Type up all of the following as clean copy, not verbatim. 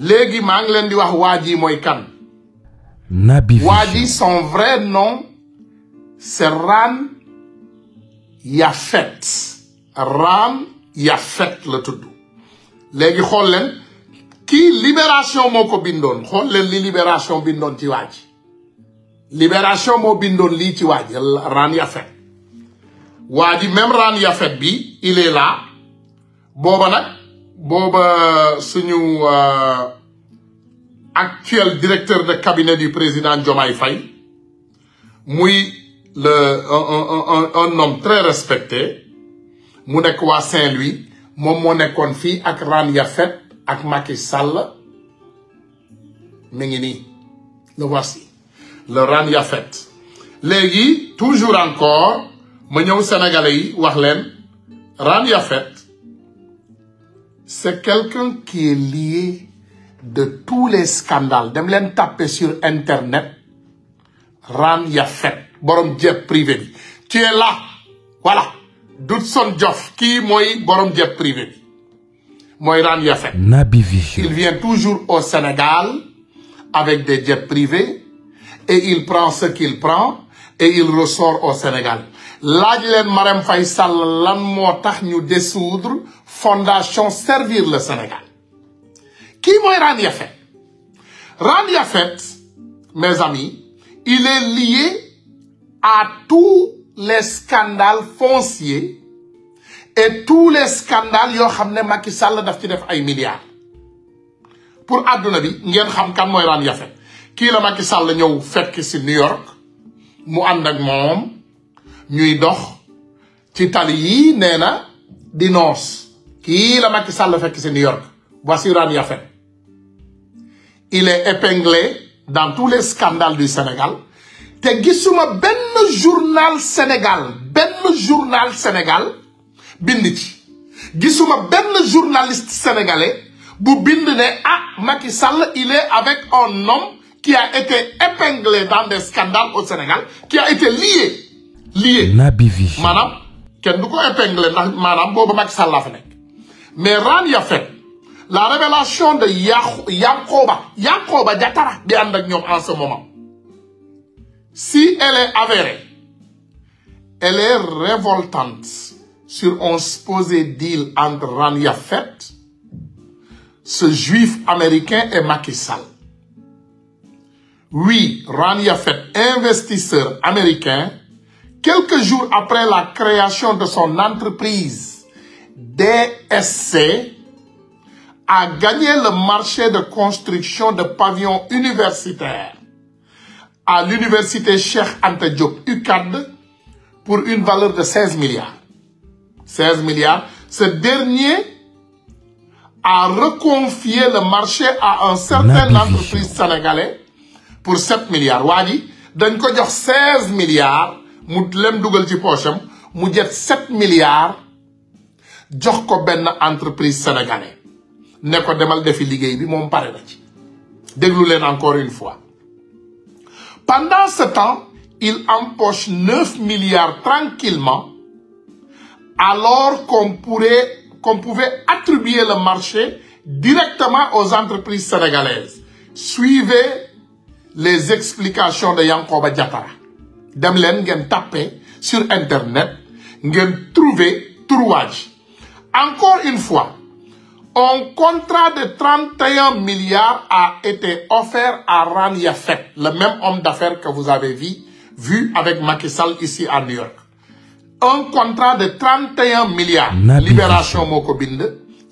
léegi maa ngi leen di wax waa ji mooy kan. Naby Vision. waa ji son vrai nom c'est Ran Yafet. Ran Yafet la tudd. léegi xool leen kii Libération moo ko bindoon xool leen li Libération bindoon ci waa ji. Libération moo bindoon lii ci waa ji Ran Yafet. waa ji même Ran Yafet bi il est là booba nag booba suñu actuel directeur de cabinet du président Diomaye Faye muy un homme très respecté mu nekk waa Saint-Louis moom moo nekkoon fii ak Ran Yafet ak Macky Sall mi ngi nii le voici le Ran Yafet. léegi toujours encore ma ñëw sénégalais yi wax leen Ran Yafet c'est quelqu'un qui est lié de tous les scandales dem leen taper sur internet Ran Yafet borom jet privé bi tu es là voilà Doudson Diof kii mooy borom jet privé bi mooy Ran Yafet. Naby Vision. Il vient toujours au Sénégal avec des jets privés et il prend ce qu'il prend et il ressort au Sénégal. laaj leen Marème Faye Sall lan moo tax ñu dissoudre fondation Servir le Sénégal. Kii mooy Ran Yafet. Ran Yafet, mes amis, il est lié à tous les scandales fonciers et tous les scandales yoo xam ne Macky Sall daf ci def ay milliards. pour àdduna bi ngeen xam kan mooy Ran Yafet kii la Macky Sall ñëw fekk si New York mu ànd ak moom ñuy dox ci tali yi nee na di noos kii la Macky Sall fekk si New York. Voici Ran Yafet. Il est épinglé dans tous les scandales du Sénégal te gisuma benn journal Sénégal bind ci gisuma benn journaliste sénégalais bu bind ne ah Macky Sall il est avec un homme qui a été épinglé dans des scandales au Sénégal qui a été lié Naby Vision. maanaam kenn du ko épinglé ndax maanaam boobu Macky Sall la fa nekk mais Ran Yafet la révélation de Yankhoba Diattara di ànd ak ñoom en ce moment si elle est avérée elle est révoltante sur un supposé deal entre Ran Yafet, ce juif américain, et Macky Sall. Oui, Ran Yafet, investisseur américain, quelques jours après la création de son entreprise DSC, a gagné le marché de construction de pavillons universitaires à l'université Cheikh Anta Diop, UCAD, pour une valeur de 16 milliards. 16 milliards. Ce dernier a reconfié le marché à un certain entreprise sénégalais pour 7 milliards. waa ji dañ ko jox 16 milliards mu lem dugal ci poosam mu jet 7 milliards jox ko benn entreprise sénégalais ne ko demal defi liggéey bi moom pare na ci. déglu leen encore une fois. Pendant ce temps, il empoche 9 milliards tranquillement alors qu'on pouvait attribuer le marché directement aux entreprises sénégalaises. Suivez les explications de Yankhoba Diattara. Dem leen ngeen taper sur internet ngeen trouver trouage. Encore une fois, un contrat de 31 milliards a été offert à Ran Yafet, le même homme d'affaires que vous avez vu avec Macky Sall ici à New York. Un contrat de 31 milliards. Libération moo ko bind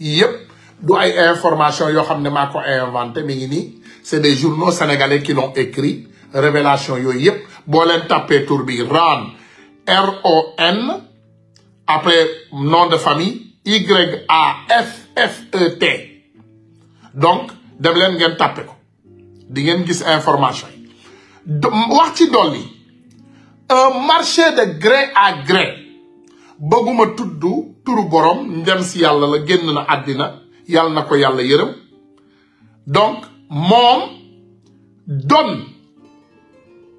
yëpp du ay information yoo xam ne maa ko inventé mi ngi nii c'est des journaux sénégalais qui l'ont écrit révélation yooyu yëpp boo leen tapé tur bi Ran RON après nom de famille YAFFET donc dem leen ngeen tapé ko di ngeen gis information yi wax ci dolli un marché de gré à gré bëgguma tudd turu borom ndem si yàlla la génn na àddina yàlla na ko yàlla yërëm donc moom doon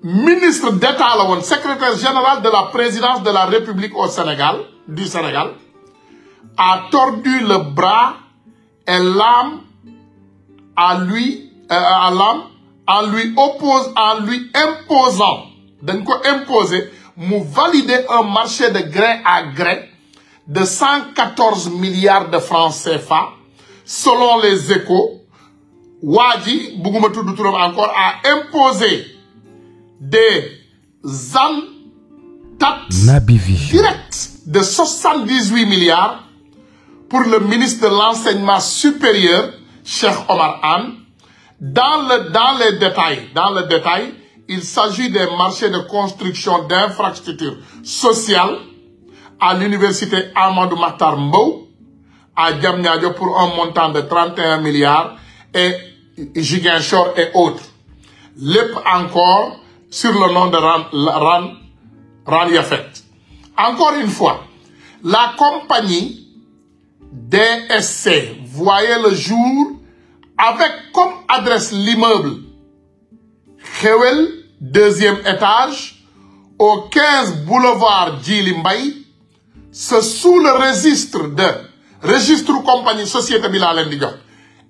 ministre d'État la woon secrétaire général de la présidence de la République au Sénégal du Sénégal a tordu le bras et l'âme en lui imposant, dañ ko imposer mu valider un marché de gré à gré de 114 milliards de francs CFA selon les Échos. Wadi, bugguma tudd turam encore, a imposé des directs de 78 milliards pour le ministre de l'enseignement supérieur, Cheikh Omar Anne. Dans le détail, il s'agit des marchés de construction d'infrastructures sociales à l'université Amadou Mahtar Mbow, à Diamniadio pour un montant de 31 milliards et Ziguinchor et autres. Lep encore sur le nom de Ran Yafet. Encore une fois, la compagnie DSC voyait le jour avec comme adresse l'immeuble Khewel, 2e étage, au 15 boulevard Djili Mbaye, sous le registre compagnie société Bilal Ndiok,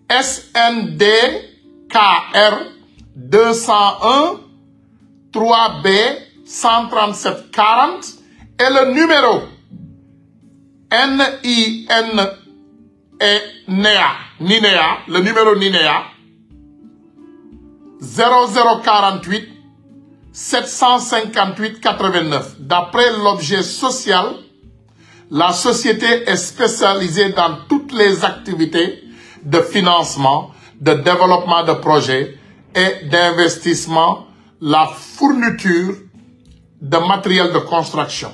SNDKR 201 3B 137 40 et le numéro NINEA, le numéro NINEA 0048 758 89. D'après l'objet social, la société est spécialisée dans toutes les activités de financement, de développement de projets et d'investissement, la fourniture de matériel de construction.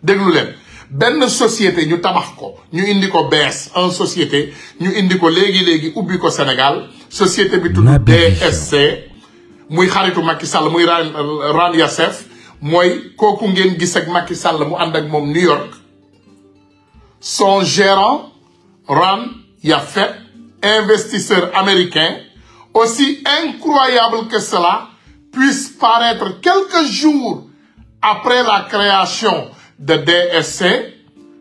Déglu leen benn société ñu tabax ko ñu indi ko bees un société ñu indi ko léegi ubbi ko Sénégal société bi tudd DSC muy xaritu Macky Sall muy Ran Yacef mooy kooku ngeen gis ak Macky Sall mu ànd ak moom New York. Son gérant Ran Yafet, investisseur américain, aussi incroyable que cela puisse paraître quelques jours après la création de DSC,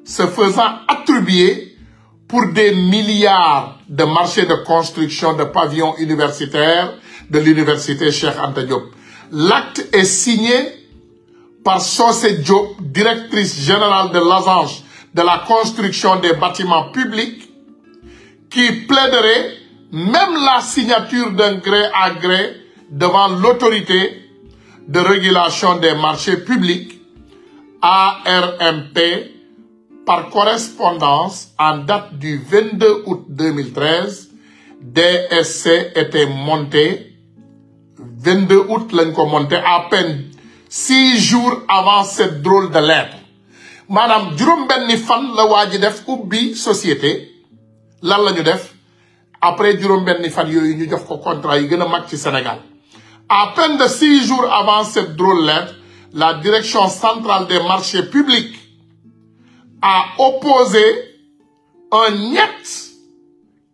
se faisant attribuer pour des milliards de marchés de construction de pavillons universitaires de l'université Cheikh Anta Diop. L'acte est signé par Socé Diop, directrice générale de l'agence de la construction des bâtiments publics, qui plaiderait même la signature d'un gré à gré devant l'autorité de régulation des marchés publics, ARMP, par correspondance en date du 22 août 2013. DSC était monté, 22 août l'on ko monté, à peine 6 jours avant cette drôle de lettre. Madame, juróom benni fan la waji def ubbi société, lan lañu def? Après juróom benni fan yoyu ñu jox ko contrat yi gëna mag ci Sénégal. À peine de 6 jours avant cette drôle lettre, la direction centrale des marchés publics a opposé un niet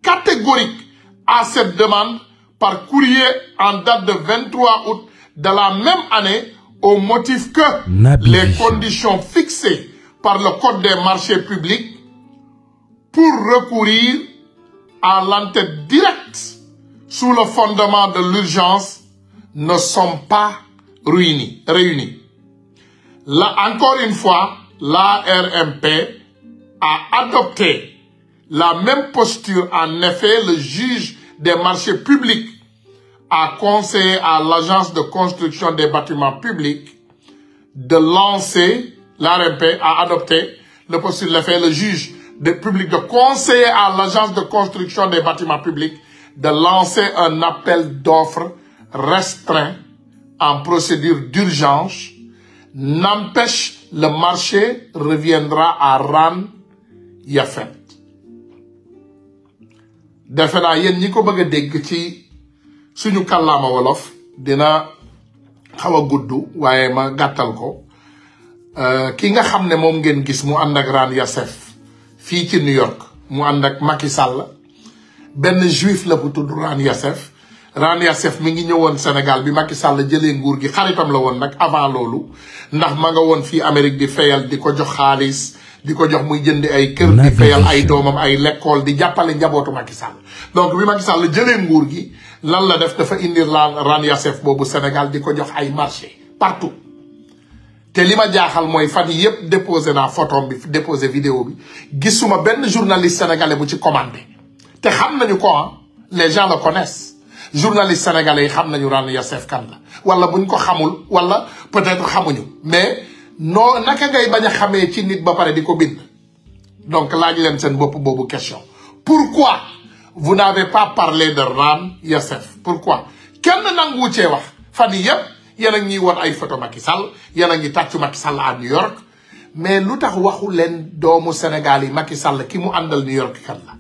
catégorique à cette demande par courrier en date de 23 août de la même année au motif que les conditions fixées par le Code des marchés publics pour recourir à l'entête directe sous le fondement de l'urgence ne sont pas réunis. Là, encore une fois, l'ARMP a adopté la même posture. En effet, le juge des marchés publics a conseillé à l'agence de construction des bâtiments publics de lancer, l'ARMP a adopté le posture. Le fait, le juge des publics de conseiller à l'agence de construction des bâtiments publics de lancer un appel d'offres restreint en procédure d'urgence. N'empêche, le marché reviendra à Ran Yafet. defe naa yéen ñi ko bëgg a dégg ci suñu kàllaama wolof dina xaw a gudd waaye ma gàttal ko. Ki nga xam ne moom ngeen gis mu ànd ak Ran Yacef fii ci New York mu ànd ak Macky Sall benn juif la bu tudd Ran Yacef. Ran Yacef mi ngi ñëwoon Sénégal bi Macky Sall jëlee nguur gi xaritam la woon nag avant loolu ndax ma nga woon fii Amérique di fayal di ko jox xaalis di ko jox muy jëndi ay kër di fayal ay doomam ay l'école di jàppale njabootu Macky Sall donc bi Macky Sall jëlee nguur gi lan la def dafa indi Raan Yacef boobu Sénégal di ko jox ay marché partout te li ma jaaxal mooy fan yi yëpp déposé naa photo bi déposé vidéo bi gisuma benn journaliste sénégalais bu ci commandé te xam nañu ko les gens le connaissent journaliste sénégalais yi xam nañu Raan Yacef kan la wala buñ ko xamul wala peut-être xamuñu mais non naka ngay bañ a xamee ci nit ba pare di ko bind donc laaj leen seen bopp boobu question pourquoi vous n'avez pas parlé de Raan Yacef pourquoi kenn nangu cee wax fan yi yëpp yéen a ngi woon ay photo Macky Sall yéen a ngi tàccu Macky Sall à New York mais lu tax waxu leen doomu Sénégal yi Macky Sall ki mu àndal New York kan la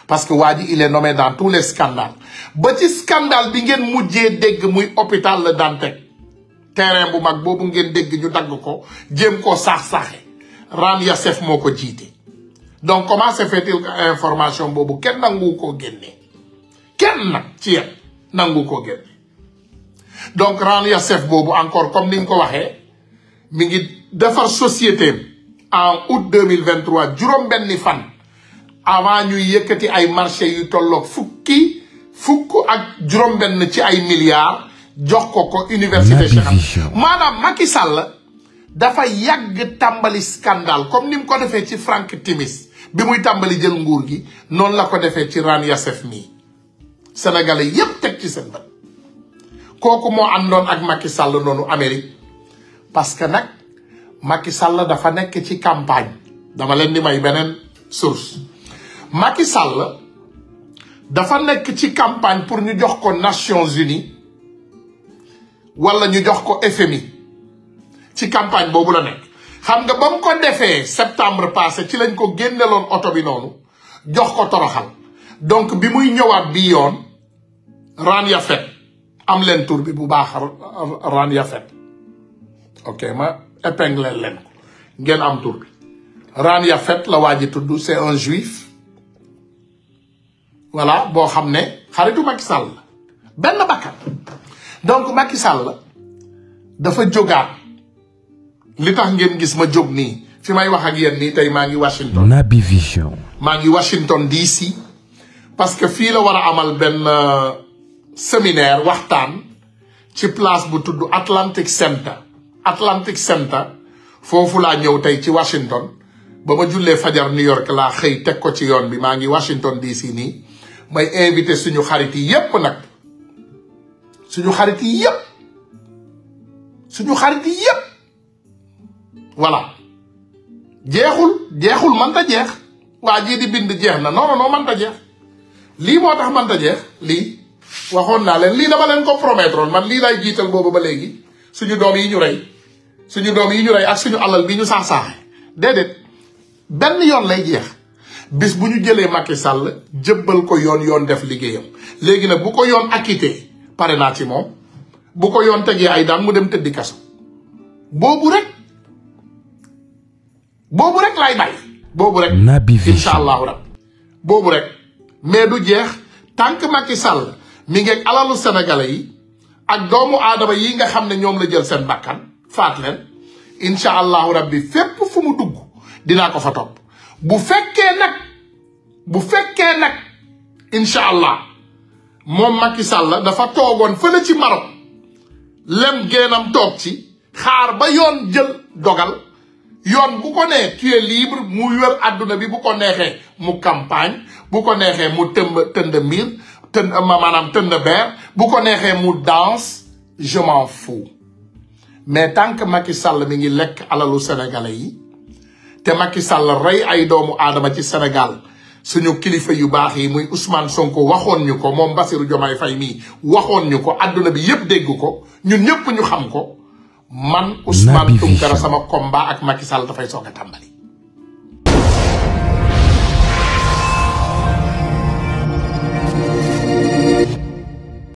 parce que waa ji il est nommé dans tous les scandales ba ci scandale bi ngeen mujjee dégg muy hôpital Le Dantec terrain bu mag boobu ngeen dégg ñu dagg ko jéem koo saax-saaxe Raan Yacef moo ko jiite donc comment se fait-il que information boobu kenn nangu koo génne kenn nag ci yéen nangu koo génne donc Raan Yacef boobu encore comme ni nga ko waxee mi ngi defar société en août 2023 juróom-benni fan avant ñuy yëkkati ay marché yu tolloog fukk ak juróom-benn ci ay milliards jox ko université Cheikh maanaam Macky Sall dafa yàgg tàmbali scandale comme ni mu ko defee ci Frank Timis bi muy tàmbali jël nguur gi noonu la ko defee ci Raan Yacef mii sénégalais yépp teg ci seen bët kooku moo àndoon ak Macky Sall noonu Amérique parce que nag Macky Sall dafa nekk ci campagne dama leen di may beneen source Macky Sall dafa nekk ci campagne pour ñu jox ko Nations Unies wala ñu jox ko FMI ci campagne boobu la nekk xam nga ba mu ko defee septembre passé ci lañ ko génneloon oto bi noonu jox ko toroxal donc bi muy ñëwaat bi yoon Raan Yacef am leen tur bi bu baax Raan Yacef ok ma épingle leen ko ngeen am tur bi Raan Yacef la waa ji tudd c'est un juif voilà boo xam ne xaritu Macky Sall la benn bakkan donc Macky Sall dafa jógaat li tax ngeen gis ma jóg nii fi may wax ak yéen nii tey maa ngi Washington Naby Vision maa ngi Washington DC parce que fii la war a amal benn séminaire waxtaan ci place bu tudd Atlantic Center foofu laa ñëw tey ci Washington ba ma jullee fajar New York laa xëy teg ko ci yoon bi maa ngi Washington DC nii may invité suñu xarit yi yépp nag suñu xarit yi yépp voilà jeexul mënta jeex waa jii di bind jeex na non mënta jeex lii moo tax mënta jeex lii waxoon naa leen lii dama leen ko promettre man lii lay jiital boobu ba léegi suñu doom yi ñu rey ak suñu alal bi ñu saax-saaxe déedéet benn yoon lay jeex bis bu ñu jëlee Macky Sall jëbbal ko yoon def liggéeyam léegi nag bu ko yoon acquitté pare naa ci moom bu ko yoon tegee ay daan mu dem tëddi kaso boobu rek lay bàyyi boobu rek incha allahu rabbi boobu rek mais du jeex tant que Macky Sall mi ngi ak alalu sénégalais yi ak doomu aadama yi nga xam ne ñoom la jël seen bakkan faat leen incha allahu rabbi fépp fu mu dugg dinaa ko fa topp bu fekkee nag incha allah moom Macky Sall dafa toogoon fële ci Maroc lem geenam toog ci xaar ba yoon jël dogal yoon bu ko nee tu es libre mu wër àdduna bi bu ko neexee mu campagne bu ko neexee mu tënd beer bu ko neexee mu danse je m'en fous mais tant que Macky Sall mi ngi lekk alalu sénégalais yi te Macky Sall rey ay doomu aadama ci Sénégal suñu kilifa yu baax yi muy Ousmane Sonko waxoon ñu ko moom Bassirou Diomaye Faye mii waxoon ñu ko àdduna bi yépp dégg ko ñun ñëpp ñu xam ko man Ousmane Tounkara sama combat ak Macky Sall dafay soog a tàmbali